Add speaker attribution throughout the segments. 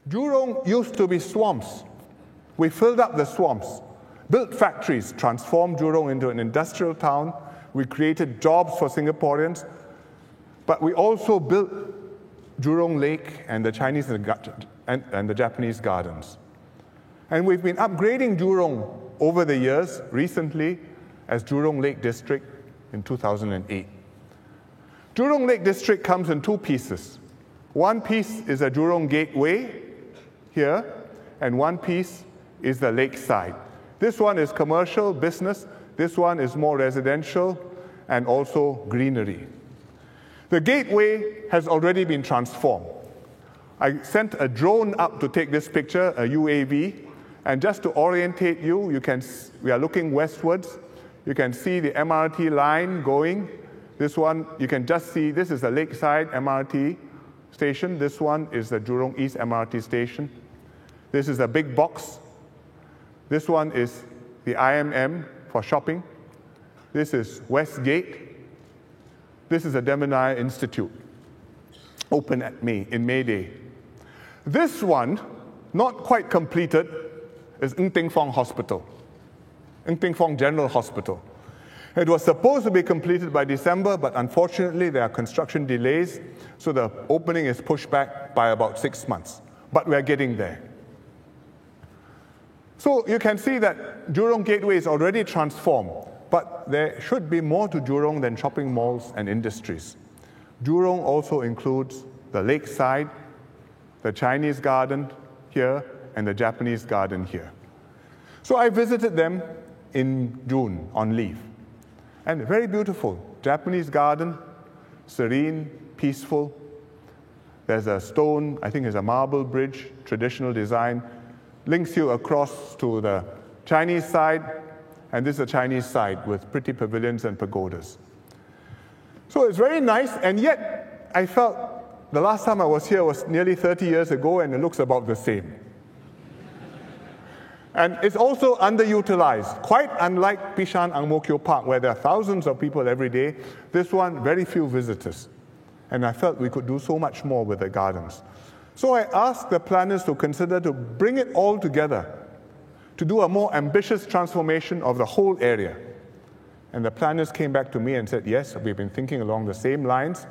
Speaker 1: Jurong used to be swamps. We filled up the swamps, built factories, transformed Jurong into an industrial town. We created jobs for Singaporeans, but we also built Jurong Lake and the Chinese and the Japanese gardens. And we've been upgrading Jurong over the years, recently as Jurong Lake District in 2008. Jurong Lake District comes in two pieces. One piece is a Jurong Gateway here, and one piece is the lakeside. This one is commercial, business. This one is more residential and also greenery. The gateway has already been transformed. I sent a drone up to take this picture, a UAV, and just to orientate you, we are looking westwards. You can see the MRT line going. This one, you can just see, this is the Lakeside MRT station. This one is the Jurong East MRT station. This is a big box. This one is the IMM for shopping. This is Westgate. This is the Demonai Institute, open in May Day. This one, not quite completed, is Ng Teng Fong Hospital, Ng Teng Fong General Hospital. It was supposed to be completed by December, but unfortunately there are construction delays, so the opening is pushed back by about 6 months. But we're getting there. So you can see that Jurong Gateway is already transformed, but there should be more to Jurong than shopping malls and industries. Jurong also includes the lakeside, the Chinese garden here, and the Japanese garden here. So I visited them in June on leave. And very beautiful. Japanese garden, serene, peaceful. There's a stone, I think it's a marble bridge, traditional design, links you across to the Chinese side, and this is the Chinese side with pretty pavilions and pagodas. So it's very nice, and yet I felt the last time I was here was nearly 30 years ago, and it looks about the same. And it's also underutilized, quite unlike Bishan Ang Mo Kio Park, where there are thousands of people every day. This one, very few visitors. And I felt we could do so much more with the gardens. So I asked the planners to consider to bring it all together, to do a more ambitious transformation of the whole area. And the planners came back to me and said, yes, we've been thinking along the same lines.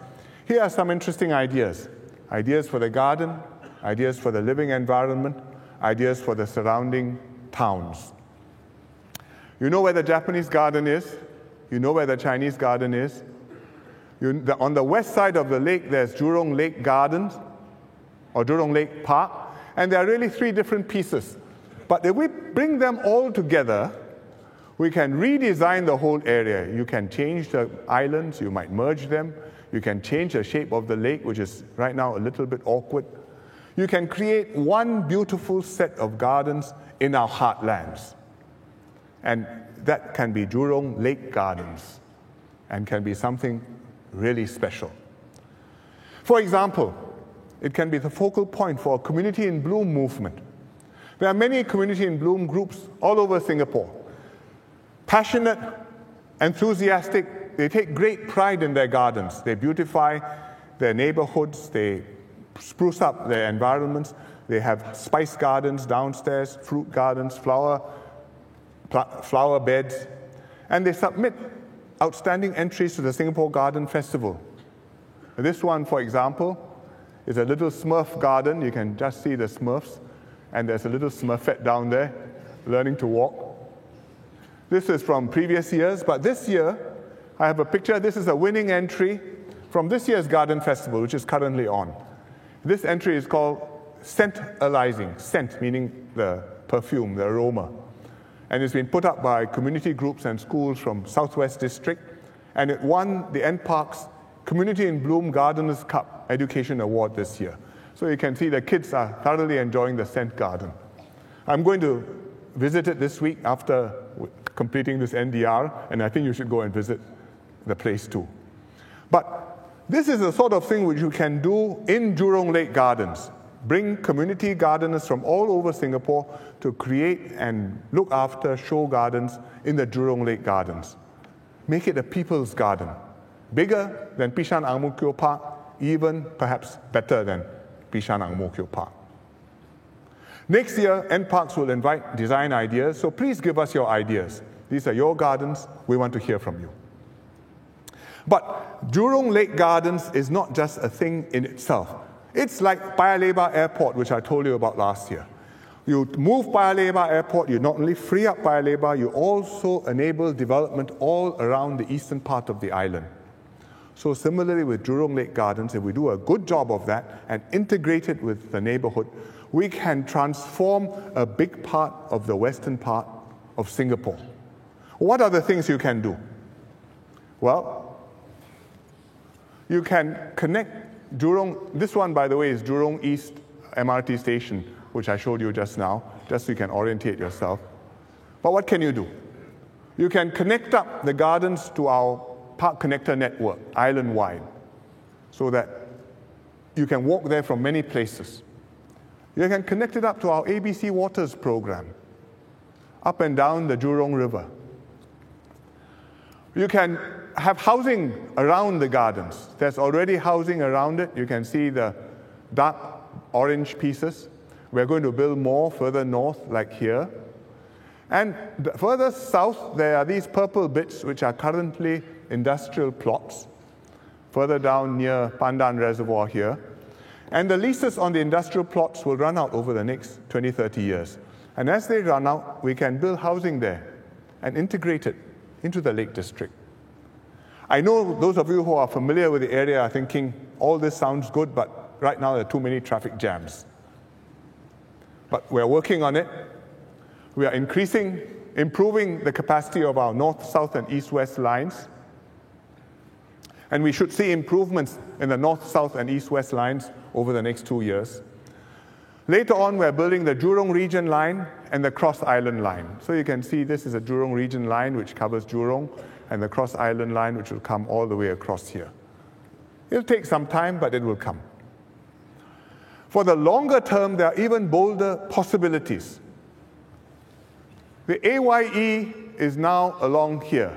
Speaker 1: Here are some interesting ideas. Ideas for the garden, ideas for the living environment, ideas for the surrounding towns. You know where the Japanese garden is. You know where the Chinese garden is. On the west side of the lake, there's Jurong Lake Gardens, or Jurong Lake Park, and there are really three different pieces. But if we bring them all together, we can redesign the whole area. You can change the islands, you might merge them. You can change the shape of the lake, which is right now a little bit awkward. You can create one beautiful set of gardens in our heartlands. And that can be Jurong Lake Gardens and can be something really special. For example, it can be the focal point for a Community in Bloom movement. There are many Community in Bloom groups all over Singapore. Passionate, enthusiastic, they take great pride in their gardens. They beautify their neighborhoods, they spruce up their environments. They have spice gardens downstairs, fruit gardens, flower beds, and they submit outstanding entries to the Singapore Garden Festival. This one, for example, is a little Smurf garden. You can just see the Smurfs, and there's a little Smurfette down there learning to walk. This is from previous years, but this year I have a picture. This is a winning entry from this year's Garden Festival, which is currently on. This entry is called Scent-alizing, scent meaning the perfume, the aroma. And it's been put up by community groups and schools from Southwest District, and it won the NParks Community in Bloom Gardeners' Cup Education Award this year. So you can see the kids are thoroughly enjoying the scent garden. I'm going to visit it this week after completing this NDR, and I think you should go and visit the place too. But this is the sort of thing which you can do in Jurong Lake Gardens. Bring community gardeners from all over Singapore to create and look after show gardens in the Jurong Lake Gardens. Make it a people's garden, bigger than Bishan Ang Mo Kio Park, even perhaps better than Bishan Ang Mo Kio Park. Next year, NParks will invite design ideas, so please give us your ideas. These are your gardens. We want to hear from you. But Jurong Lake Gardens is not just a thing in itself. It's like Paya Lebar Airport, which I told you about last year. You move Paya Lebar Airport, you not only free up Paya Lebar, you also enable development all around the eastern part of the island. So similarly with Jurong Lake Gardens, if we do a good job of that and integrate it with the neighborhood, we can transform a big part of the western part of Singapore. What are the things you can do? Well, you can connect Jurong, this one, by the way, is Jurong East MRT station, which I showed you just now, just so you can orientate yourself. But what can you do? You can connect up the gardens to our Park Connector network, island-wide, so that you can walk there from many places. You can connect it up to our ABC Waters program, up and down the Jurong River. You can have housing around the gardens. There's already housing around it. You can see the dark orange pieces. We're going to build more further north, like here. And further south, there are these purple bits, which are currently industrial plots, further down near Pandan Reservoir here. And the leases on the industrial plots will run out over the next 20, 30 years. And as they run out, we can build housing there and integrate it into the Lake District. I know those of you who are familiar with the area are thinking, all this sounds good, but right now there are too many traffic jams. But we're working on it. We are improving the capacity of our north, south, and east-west lines. And we should see improvements in the north, south, and east-west lines over the next 2 years. Later on, we're building the Jurong Region line and the Cross Island line. So you can see this is a Jurong Region line, which covers Jurong, and the Cross Island line, which will come all the way across here. It'll take some time, but it will come. For the longer term, there are even bolder possibilities. The AYE is now along here.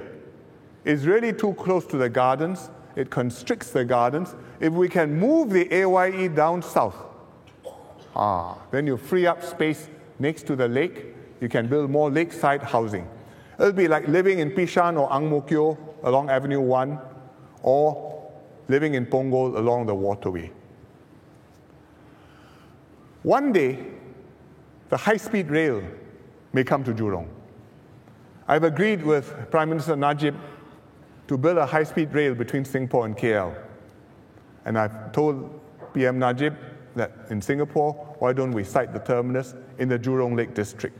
Speaker 1: It's really too close to the gardens. It constricts the gardens. If we can move the AYE down south, then you free up space next to the lake. You can build more lakeside housing. It'll be like living in Bishan or Ang Mo Kio along Avenue 1, or living in Punggol along the waterway. One day, the high-speed rail may come to Jurong. I've agreed with Prime Minister Najib to build a high-speed rail between Singapore and KL. And I've told PM Najib that in Singapore, why don't we site the terminus in the Jurong Lake District?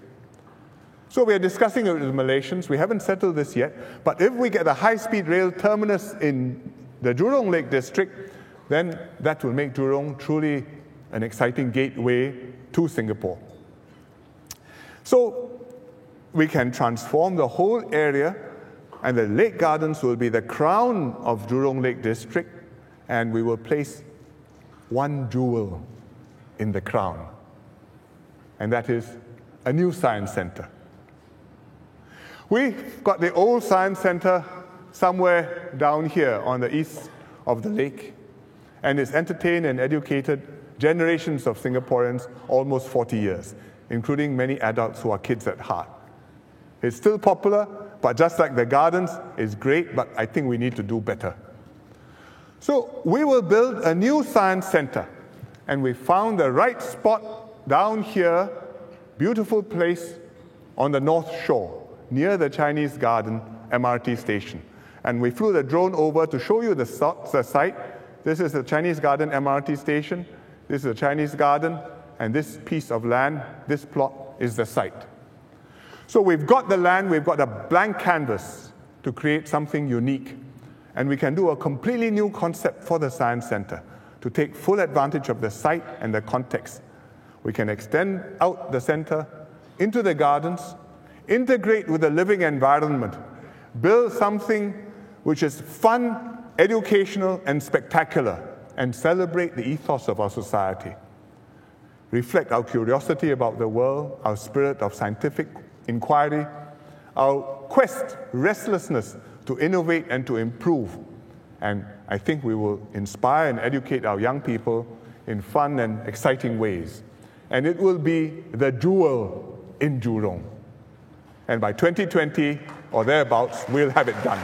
Speaker 1: So we are discussing it with the Malaysians. We haven't settled this yet. But if we get a high-speed rail terminus in the Jurong Lake District, then that will make Jurong truly an exciting gateway to Singapore. So we can transform the whole area, and the Lake Gardens will be the crown of Jurong Lake District, and we will place one jewel in the crown, and that is a new science center. We've got the old science center somewhere down here on the east of the lake, and it's entertained and educated generations of Singaporeans almost 40 years, including many adults who are kids at heart. It's still popular, but just like the gardens, it's great, but I think we need to do better. So we will build a new science center, and we found the right spot down here, beautiful place on the North Shore, near the Chinese Garden MRT station. And we flew the drone over to show you the site. This is the Chinese Garden MRT station. This is the Chinese Garden, and this piece of land, this plot, is the site. So we've got the land, we've got a blank canvas to create something unique. And we can do a completely new concept for the Science Center to take full advantage of the site and the context. We can extend out the center into the gardens, integrate with the living environment, build something which is fun, educational, and spectacular, and celebrate the ethos of our society. Reflect our curiosity about the world, our spirit of scientific inquiry, our quest, restlessness to innovate and to improve. And I think we will inspire and educate our young people in fun and exciting ways. and it will be the jewel in Jurong. And by 2020 or thereabouts, we'll have it done.